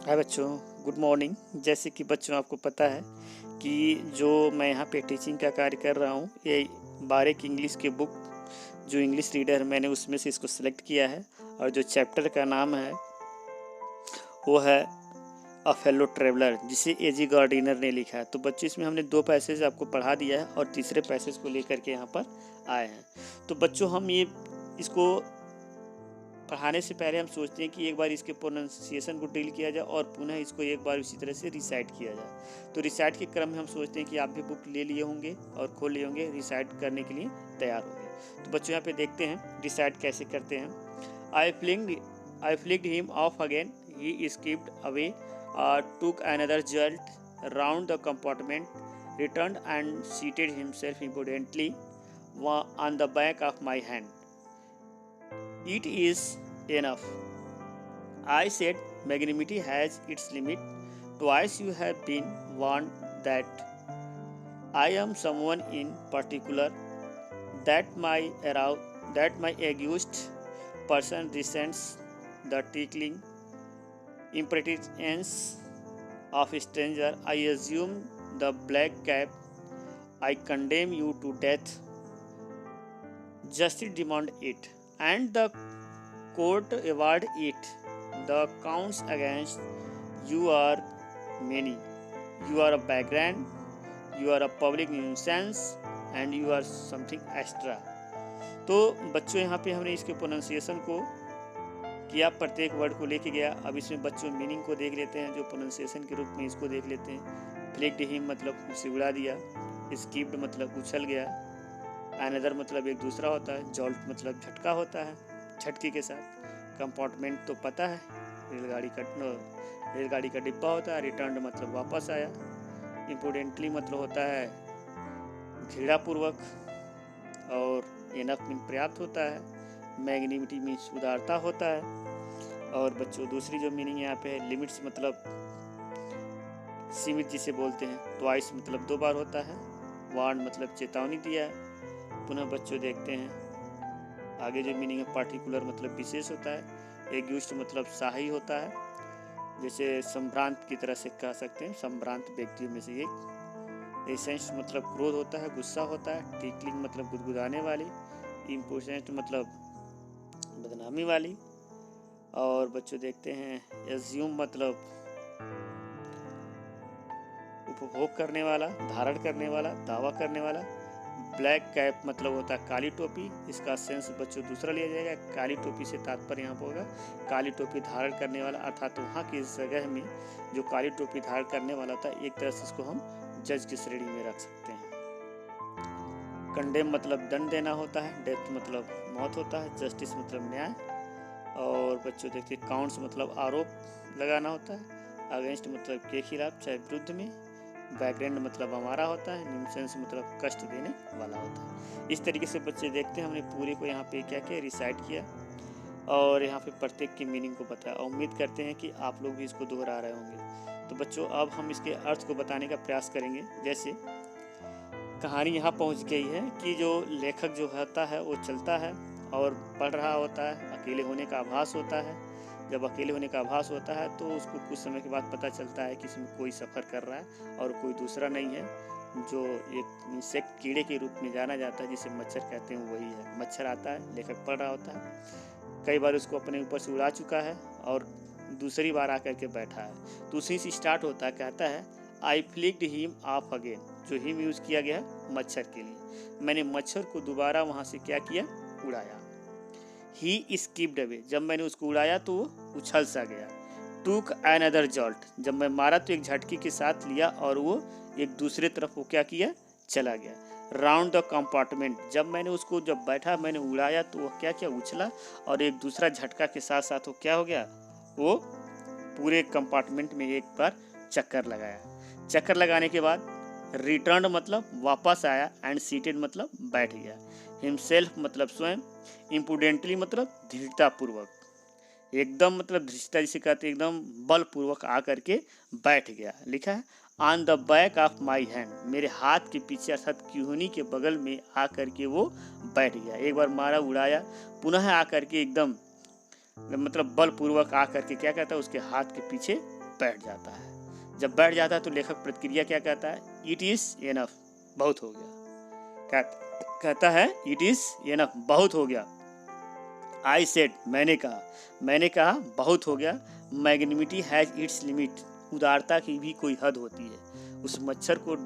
हाय बच्चों, good morning. जैसे कि बच्चों आपको पता है कि जो मैं यहाँ पे टीचिंग का कार्य कर रहा हूँ, ये 12 की इंग्लिश की बुक जो इंग्लिश रीडर है, मैंने उसमें से इसको सिलेक्ट किया है। और जो चैप्टर का नाम है वो है अ फेलो ट्रेवलर, जिसे एजी गार्डिनर ने लिखा है। तो बच्चों इसमें हमने 2 पैसेज आपको पढ़ा दिया है और तीसरे पैसेज को लेकर के यहाँ पर आए हैं। तो बच्चों हम ये इसको पढ़ाने से पहले हम सोचते हैं कि एक बार इसके प्रोनाउंसिएशन को ड्रिल किया जाए और पुनः इसको एक बार उसी तरह से रिसाइट किया जाए। तो रिसाइट के क्रम में हम सोचते हैं कि आप भी बुक ले लिए होंगे और खोल लिए होंगे, रिसाइट करने के लिए तैयार होंगे। तो बच्चों यहाँ पे देखते हैं रिसाइट कैसे करते हैं। I flicked him off again, he skipped away, took another jolt round the compartment, returned and seated himself impudently on the back of my hand. It is enough, I said. Magnanimity has its limit. Twice you have been warned that I am someone in particular, that my accused person resents the tickling impertinence of a stranger. I assume the black cap. I condemn you to death. Justice demand it, and the court award it. The counts against you are many. You are a vagrant, you are a public nuisance, and you are something extra. तो बच्चों यहाँ पे हमने इसके pronunciation को किया, प्रत्येक word को लेके गया। अब इसमें बच्चों मीनिंग को देख लेते हैं, जो प्रोनाउंसिएशन के रूप में इसको देख लेते हैं। फ्लिक्ड हिम मतलब उसे उड़ा दिया, स्किप्ड मतलब उछल गया, अनदर मतलब एक दूसरा होता है, जॉल्ट मतलब झटका होता है, झटके के साथ। कंपार्टमेंट तो पता है, रेलगाड़ी का डिब्बा होता है। रिटर्न मतलब वापस आया। इम्पोर्टेंटली मतलब होता है घृणापूर्वक, और इनफ मीन पर्याप्त होता है। मैग्निमिटी मीन्स उदारता होता है। और बच्चों दूसरी जो मीनिंग यहाँ पे है, लिमिट्स मतलब सीमित जिसे बोलते हैं। ट्वाइस मतलब 2 बार होता है। वार्न मतलब चेतावनी दिया है। पुनः बच्चों देखते हैं आगे जो मीनिंग है, पार्टिकुलर मतलब विशेष होता है। एग्यूस्ट मतलब शाही होता है, जैसे संभ्रांत की तरह से कह सकते हैं, संभ्रांत व्यक्तियों में से एक। एसेंस मतलब क्रोध होता है, गुस्सा होता है। टिकलिंग मतलब गुदगुदाने वाली। इम्पोर्टेंट मतलब बदनामी वाली। और बच्चों देखते हैं एज्यूम मतलब उपभोग करने वाला, धारण करने वाला, दावा करने वाला। ब्लैक कैप मतलब होता है काली टोपी। इसका सेंस बच्चों दूसरा लिया जाएगा। काली टोपी से तात्पर्य यहाँ पर होगा काली टोपी धारण करने वाला, अर्थात वहाँ की जगह में जो काली टोपी धारण करने वाला था, एक तरह से इसको हम जज की श्रेणी में रख सकते हैं। कंडेम मतलब दंड देना होता है। डेथ मतलब मौत होता है। जस्टिस मतलब न्याय। और बच्चों देखिए काउंट्स मतलब आरोप लगाना होता है। अगेंस्ट मतलब के खिलाफ, चाहे विरुद्ध में। बैकग्राउंड मतलब हमारा होता है। न्यूसेंस मतलब कष्ट देने वाला होता है। इस तरीके से बच्चे देखते हैं, हमने पूरे को यहाँ पे क्या किया, रिसाइट किया और यहाँ पे प्रत्येक की मीनिंग को बताया। उम्मीद करते हैं कि आप लोग भी इसको दोहरा रहे होंगे। तो बच्चों अब हम इसके अर्थ को बताने का प्रयास करेंगे। जैसे कहानी यहाँ पहुँच गई है कि जो लेखक जो होता है वो चलता है और पढ़ रहा होता है। अकेले होने का आभास होता है। जब अकेले होने का आभास होता है तो उसको कुछ समय के बाद पता चलता है कि इसमें कोई सफ़र कर रहा है और कोई दूसरा नहीं है, जो एक इंसेक्ट कीड़े के रूप में जाना जाता है, जिसे मच्छर कहते हैं, वही है। मच्छर आता है, लेखक पढ़ रहा होता है। कई बार उसको अपने ऊपर से उड़ा चुका है और दूसरी बार आकर के बैठा है। तो उसी से स्टार्ट होता है। कहता है आई फ्लिक्ड हिम ऑफ अगेन, जो हिम यूज़ किया गया है मच्छर के लिए। मैंने मच्छर को दोबारा वहाँ से क्या किया, उड़ाया। ही स्किप्ड अवे, जब मैंने उसको उड़ाया तो वो उछल सा गया। टूक अनदर जॉल्ट, जब मैं मारा तो एक झटके के साथ लिया और वो एक दूसरे तरफ वो क्या किया, चला गया। राउंड द कंपार्टमेंट, जब मैंने उसको जब बैठा मैंने उड़ाया तो वो क्या किया, उछला और एक दूसरा झटका के साथ साथ वो क्या हो गया, वो पूरे कंपार्टमेंट में एक बार चक्कर लगाया। चक्कर लगाने के बाद रिटर्न मतलब वापस आया, एंड सीटेड मतलब बैठ गया। हिमसेल्फ मतलब स्वयं। इम्पुडेंटली मतलब धीरतापूर्वक, एकदम मतलब धृष्टता जिसे कहते हैं, एकदम बलपूर्वक आकर के बैठ गया। लिखा है on the back of my hand, मेरे हाथ के पीछे अर्थात क्यूहनी के बगल में आकर के वो बैठ गया। एक बार मारा, उड़ाया, पुनः आकर के एकदम मतलब बलपूर्वक आकर के क्या कहता है, उसके हाथ के पीछे बैठ जाता है। जब बैठ जाता है तो लेखक प्रतिक्रिया क्या कहता है? इट इज़ एनफ, बहुत हो गया। कहता है इट इज़ एनफ, बहुत हो गया। आई सेड, मैंने कहा बहुत हो गया। मैग्निमिटी हैज इट्स लिमिट, उदारता की भी कोई हद होती है। उस मच्छर को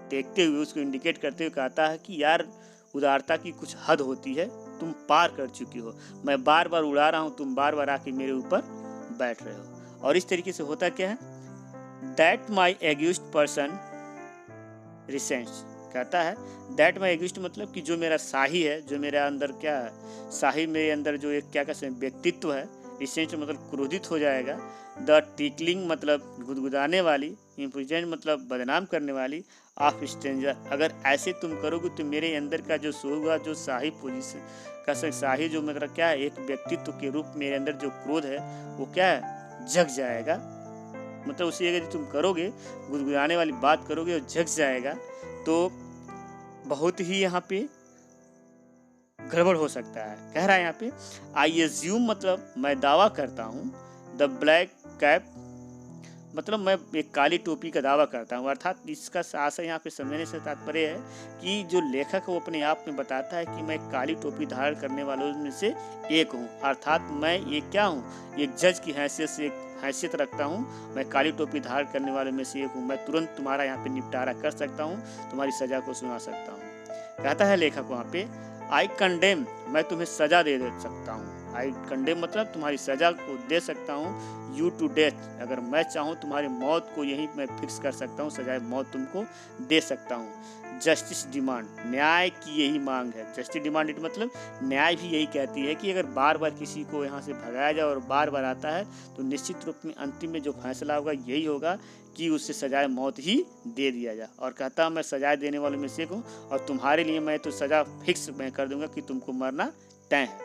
देखते हुए, उसको इंडिकेट करते हुए कहता है कि यार उदारता की कुछ हद होती है, तुम पार कर चुकी हो। मैं बार बार उड़ा रहा हूँ, तुम बार बार आके मेरे ऊपर बैठ रहे हो। और इस तरीके से होता क्या है? दैट माई एग्यूस्ट पर्सन रिसेंट्स, कहता है दैट माई एग्यूस्ट मतलब कि जो मेरा शाही है, जो मेरे अंदर क्या है, शाही मेरे अंदर जो एक क्या कहते हैं व्यक्तित्व है, रिसेंट मतलब क्रोधित हो जाएगा। द टिकलिंग मतलब गुदगुदाने वाली, इम्प्रेजेंट मतलब बदनाम करने वाली, ऑफ स्ट्रेंजर, अगर ऐसे तुम करोगे तो मेरे अंदर का जो सो हुआ जो शाही पोजीशन का शाही जो मतलब क्या है एक व्यक्तित्व के रूप मेरे अंदर जो क्रोध है वो क्या है जग जाएगा। मतलब उसी अगर तुम करोगे, गुदगुदाने वाली बात करोगे और जग जाएगा तो बहुत ही यहाँ पे गड़बड़ हो सकता है। कह रहा है यहाँ पे आई एज्यूम मतलब मैं दावा करता हूँ, द ब्लैक कैप मतलब मैं एक काली टोपी का दावा करता हूँ। अर्थात इसका आशय यहाँ पे समझने से तात्पर्य है कि जो लेखक है वो अपने आप में बताता है कि मैं काली टोपी धारण करने वालों में से एक हूँ। अर्थात मैं ये क्या हूँ, एक जज की हैसियत से एक हैसियत रखता हूँ। मैं काली टोपी धारण करने वालों में से एक हूँ। मैं तुरंत तुम्हारा यहाँ पे निपटारा कर सकता हूँ, तुम्हारी सजा को सुना सकता हूँ। कहता है लेखक वहाँ पे आई कंडेम, मैं तुम्हें सजा दे सकता हूँ। आई कंडेम मतलब तुम्हारी सजा को दे सकता हूँ। यू टू डेथ, अगर मैं चाहूँ तुम्हारी मौत को यही मैं फिक्स कर सकता हूँ, सजाए मौत तुमको दे सकता हूँ। जस्टिस डिमांड, न्याय की यही मांग है। जस्टिस डिमांड मतलब न्याय भी यही कहती है कि अगर बार बार किसी को यहाँ से भगाया जाए और बार बार आता है तो निश्चित रूप में अंतिम में जो फैसला होगा यही होगा कि उससे सजाए मौत ही दे दिया जाए। और कहता मैं सजाए देने वालों में से हूँ और तुम्हारे लिए मैं तो सजा फिक्स मैं कर दूंगा कि तुमको मरना तय है।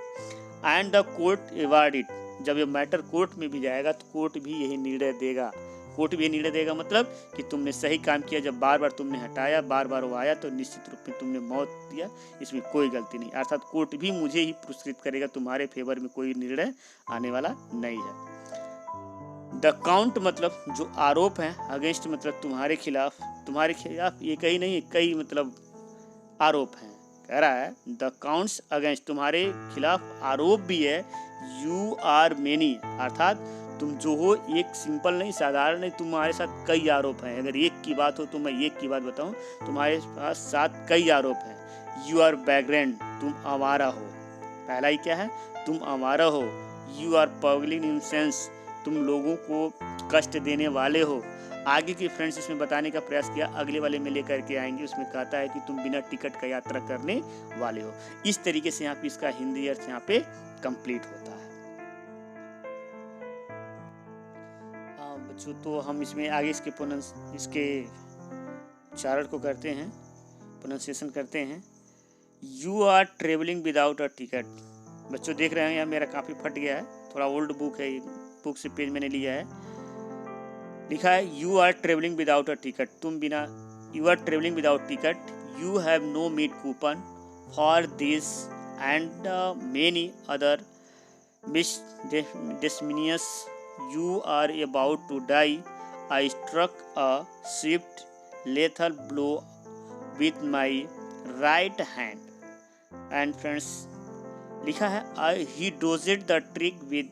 And the court award it, जब ये मैटर कोर्ट में भी जाएगा तो कोर्ट भी यही निर्णय देगा। कोर्ट भी निर्णय देगा मतलब कि तुमने सही काम किया, जब बार बार तुमने हटाया, बार बार वो आया तो निश्चित रूप में तुमने मौत दिया, इसमें कोई गलती नहीं। अर्थात कोर्ट भी मुझे ही पुरस्कृत करेगा, तुम्हारे फेवर में कोई निर्णय आने वाला नहीं है। द काउंट मतलब जो आरोप है, अगेंस्ट मतलब तुम्हारे खिलाफ एक ही नहीं कई मतलब आरोप हैं। कह रहा है द काउंट्स अगेंस्ट, तुम्हारे खिलाफ आरोप भी है। यू आर मेनी, अर्थात तुम जो हो एक सिंपल नहीं, साधारण नहीं, तुम्हारे साथ कई आरोप हैं। अगर एक की बात हो तो मैं एक की बात बताऊं, तुम्हारे पास साथ कई आरोप हैं। यू आर बैकग्राउंड, तुम आवारा हो। पहला ही क्या है, तुम आवारा हो। यू आर पब्लिक न्यूसेंस, तुम लोगों को कष्ट देने वाले हो। आगे की फ्रेंड्स इसमें बताने का प्रयास किया, अगले वाले में लेकर के आएंगे। उसमें कहता है कि तुम बिना टिकट का यात्रा करने वाले हो। इस तरीके से यहाँ पे इसका हिंदी अर्थ यहाँ पे कंप्लीट होता है। बच्चों तो हम इसमें आगे इसके उच्चारण को करते हैं, प्रोनाउंसिएशन करते हैं। You are travelling without a ticket. बच्चों देख रहे हैं यहाँ मेरा काफ़ी फट गया है, थोड़ा ओल्ड बुक है, बुक से पेज मैंने लिया है। लिखा है you are travelling without a ticket, you are travelling without ticket, you have no meat coupon for this and many other misdemeanors, you are about to die. I struck a swift, lethal blow with my right hand. And friends, लिखा है he dodged the trick with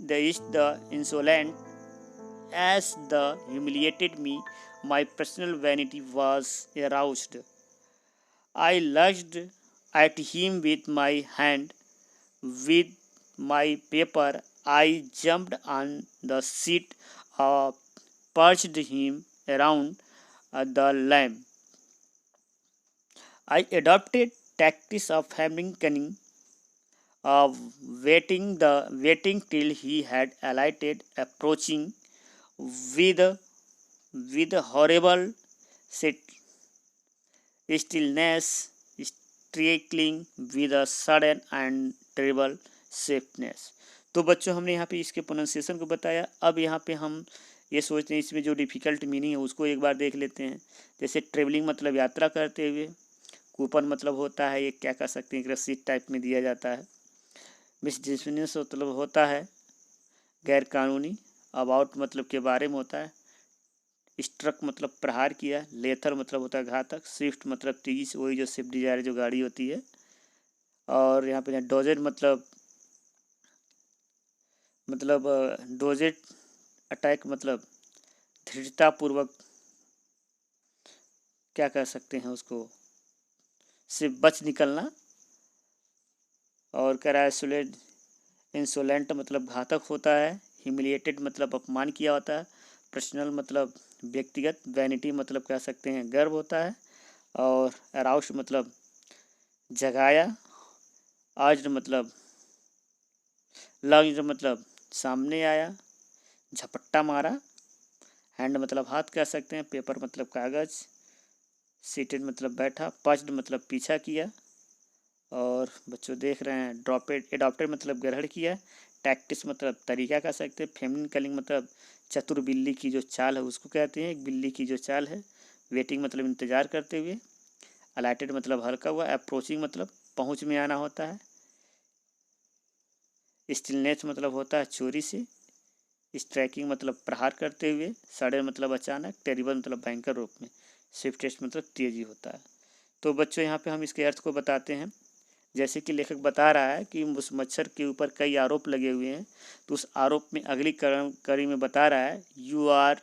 the insolent as the humiliated me. My personal vanity was aroused. I lunged at him with my hand. With my paper, I jumped on the seat, perched him around the lamp. I adopted tactics of Hamilton, waiting till he had alighted, approaching with horrible stillness, striking with a sudden and terrible swiftness. तो बच्चों हमने यहाँ पे इसके pronunciation को बताया। अब यहाँ पे हम ये सोचते हैं इसमें जो डिफ़िकल्ट मीनिंग है उसको एक बार देख लेते हैं। जैसे ट्रेवलिंग मतलब यात्रा करते हुए, कूपन मतलब होता है ये क्या कह सकते हैं, एक रसीद टाइप में दिया जाता है। मिसडिसमिनेस मतलब होता है गैर कानूनी, अबाउट मतलब के बारे में होता है, स्ट्रक मतलब प्रहार किया, लेथर मतलब होता है घातक, स्विफ्ट मतलब तेजी से, वही जो स्विफ्ट डिजायर जो गाड़ी होती है। और यहाँ पे डोजेड मतलब डोजेड अटैक मतलब दृढ़तापूर्वक क्या कह सकते हैं उसको, से बच निकलना। और कह रहा है इंसोलेंट मतलब घातक होता है, ह्यूमिलिएटेड मतलब अपमान किया होता है, पर्सनल मतलब व्यक्तिगत, वैनिटी मतलब कह सकते हैं गर्व होता है, और अराउस्ड मतलब जगाया, आज्ड मतलब लंज्ड मतलब सामने आया, झपट्टा मारा, हैंड मतलब हाथ कह सकते हैं, पेपर मतलब कागज, सीटेड मतलब बैठा, पच्ड मतलब पीछा किया। और बच्चों देख रहे हैं एडॉप्टेड मतलब ग्रहण किया, टैक्टिस मतलब तरीका कह सकते हैं, फेमिनिन कलिंग मतलब चतुर बिल्ली की जो चाल है उसको कहते हैं, एक बिल्ली की जो चाल है, वेटिंग मतलब इंतजार करते हुए, अलाइटेड मतलब हल्का हुआ, अप्रोचिंग मतलब पहुंच में आना होता है, स्टिलनेस मतलब होता है चोरी से, स्ट्राइकिंग मतलब प्रहार करते हुए, सडन मतलब अचानक, टेरिबल मतलब भयंकर रूप में, स्विफ्टेस्ट मतलब तेजी होता है। तो बच्चों यहाँ पे हम इसके अर्थ को बताते हैं। जैसे कि लेखक बता रहा है कि उस मच्छर के ऊपर कई आरोप लगे हुए हैं, तो उस आरोप में अगली कड़ी में बता रहा है you are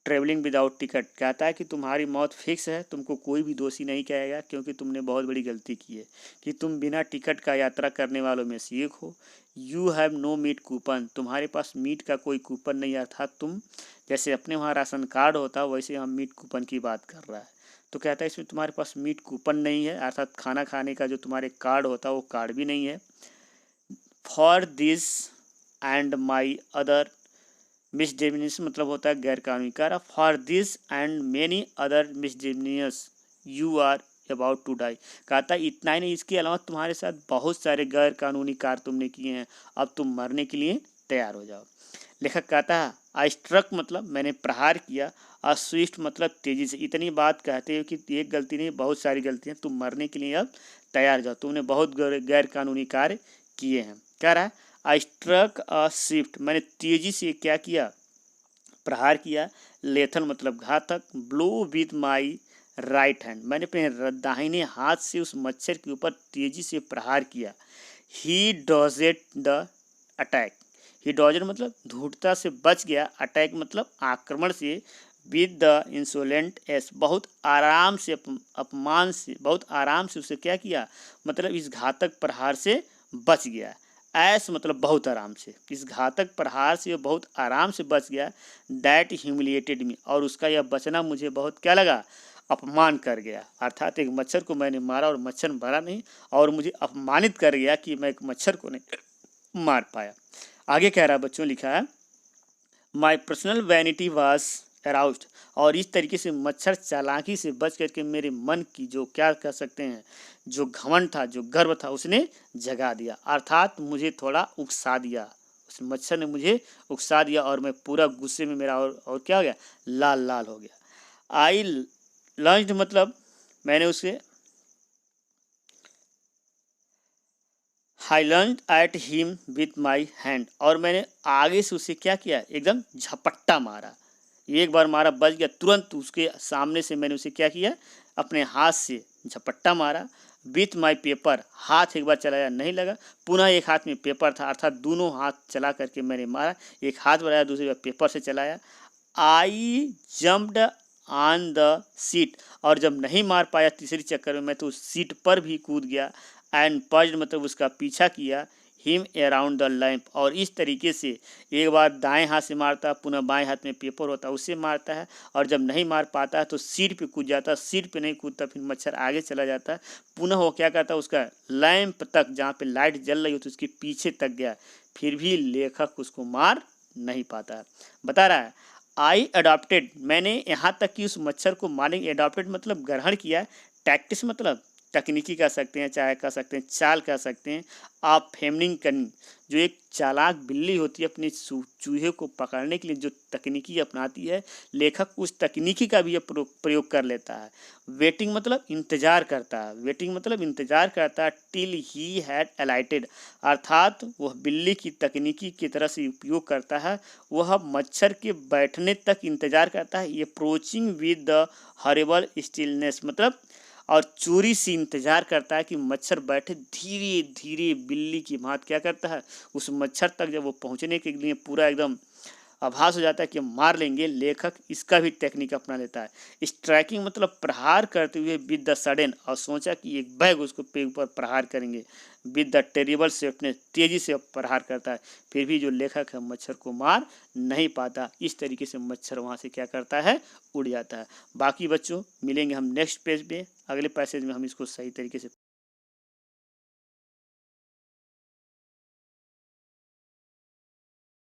travelling without ticket, कहता है कि तुम्हारी मौत फिक्स है, तुमको कोई भी दोषी नहीं कहेगा, क्योंकि तुमने बहुत बड़ी गलती की है कि तुम बिना टिकट का यात्रा करने वालों में से एक हो। You have no meat coupon, तुम्हारे पास मीट का कोई कूपन नहीं, अर्थात तुम जैसे अपने वहाँ राशन कार्ड होता वैसे हम मीट कूपन की बात कर रहा है। तो कहता है इसमें तुम्हारे पास मीट कूपन नहीं है, अर्थात खाना खाने का जो तुम्हारे कार्ड होता है वो कार्ड भी नहीं है। For this and my other misdemeanours मतलब होता है गैर कानूनी कार्य, for this and many other misdemeanours you are about to die, कहता है इतना ही नहीं, इसके अलावा तुम्हारे साथ बहुत सारे गैर कानूनी कार्य तुमने किए हैं, अब तुम मरने के लिए तैयार हो जाओ। लेखक कहता है आई स्ट्रक मतलब मैंने प्रहार किया, और स्विफ्ट मतलब तेजी से, इतनी बात कहते हो कि एक गलती नहीं बहुत सारी गलतियां, तुम मरने के लिए अब तैयार जाओ, तुमने बहुत गैर कानूनी कार्य किए हैं। कह रहा है आई स्ट्रक अ स्विफ्ट, मैंने तेजी से क्या किया, प्रहार किया, लेथन मतलब घातक, blow with my right hand, मैंने अपने दाहिने हाथ से उस मच्छर के ऊपर तेजी से प्रहार किया। ही डॉजेड द अटैक, ही डॉजेड मतलब धूर्तता से बच गया, अटैक मतलब आक्रमण से, विद द इंसोलेंट एस बहुत आराम से अपमान से, बहुत आराम से उसे क्या किया, मतलब इस घातक प्रहार से बच गया। ऐस मतलब बहुत आराम से, इस घातक प्रहार से बहुत आराम से बच गया। दैट ह्यूमिलिएटेड मी, और उसका यह बचना मुझे बहुत क्या लगा, अपमान कर गया, अर्थात एक मच्छर को मैंने मारा और मच्छर मरा नहीं, और मुझे अपमानित कर गया कि मैं एक मच्छर को नहीं मार पाया। आगे कह रहा बच्चों लिखा है my personal vanity was aroused, और इस तरीके से मच्छर चालाकी से बच करके मेरे मन की जो क्या कह सकते हैं जो घमंड था, जो गर्व था, उसने जगा दिया, अर्थात मुझे थोड़ा उकसा दिया, उस मच्छर ने मुझे उकसा दिया, और मैं पूरा गुस्से में मेरा और क्या हो गया, लाल लाल हो गया। आई लंच्ड मतलब मैंने उसे I lunged at him with my hand, और मैंने आगे से उसे क्या किया, एकदम झपट्टा मारा, एक बार मारा बच गया, तुरंत उसके सामने से मैंने उसे क्या किया, अपने हाथ से झपट्टा मारा। विथ माई पेपर, हाथ एक बार चलाया नहीं लगा, पुनः एक हाथ में पेपर था, अर्थात दोनों हाथ चला करके मैंने मारा, एक हाथ बढ़ाया दूसरी बार पेपर से चलाया। आई जम्प्ड ऑन द सीट, और जब नहीं मार पाया तीसरी चक्कर में मैं तो उस सीट पर भी कूद गया। एंड पज्ड मतलब उसका पीछा किया, हिम अराउंड द लैंप, और इस तरीके से एक बार दाएं हाथ से मारता, पुनः बाएं हाथ में पेपर होता उससे मारता है, और जब नहीं मार पाता है तो सीट पे कूद जाता, सीट पे नहीं कूदता फिर मच्छर आगे चला जाता, पुनः वो क्या करता उसका लैंप तक, जहाँ पे लाइट जल रही होती उसके पीछे तक गया, फिर भी लेखक उसको मार नहीं पाता है। बता रहा है आई अडॉप्टेड, मैंने यहाँ तक कि उस मच्छर को मारने, अडॉप्टेड मतलब ग्रहण किया, टैक्टिस मतलब तकनीकी कह सकते हैं, चाहे कह सकते हैं चाल कह सकते हैं। आप फेमनिंग कनिंग, जो एक चालाक बिल्ली होती है अपने चूहे को पकड़ने के लिए जो तकनीकी अपनाती है, लेखक उस तकनीकी का भी प्रयोग कर लेता है। वेटिंग मतलब इंतजार करता है, वेटिंग मतलब इंतजार करता है। टिल ही हैड अलाइटेड, अर्थात वह बिल्ली की तकनीकी की तरह से उपयोग करता है, वह मच्छर के बैठने तक इंतजार करता है। ये approaching with the horrible stillness मतलब और चोरी से इंतजार करता है कि मच्छर बैठे, धीरे धीरे बिल्ली की भांति क्या करता है, उस मच्छर तक जब वो पहुंचने के लिए पूरा एकदम आभास हो जाता है कि मार लेंगे, लेखक इसका भी टेक्निक अपना लेता है। स्ट्राइकिंग मतलब प्रहार करते हुए विद द सडन, और सोचा कि एक बैग उसको पे ऊपर प्रहार करेंगे। विद द टेरिबल स्विफ्टनेस, तेजी से प्रहार करता है, फिर भी जो लेखक है मच्छर को मार नहीं पाता। इस तरीके से मच्छर वहाँ से क्या करता है, उड़ जाता है। बाकी बच्चों मिलेंगे हम नेक्स्ट पेज में, अगले पैसेज में हम इसको सही तरीके से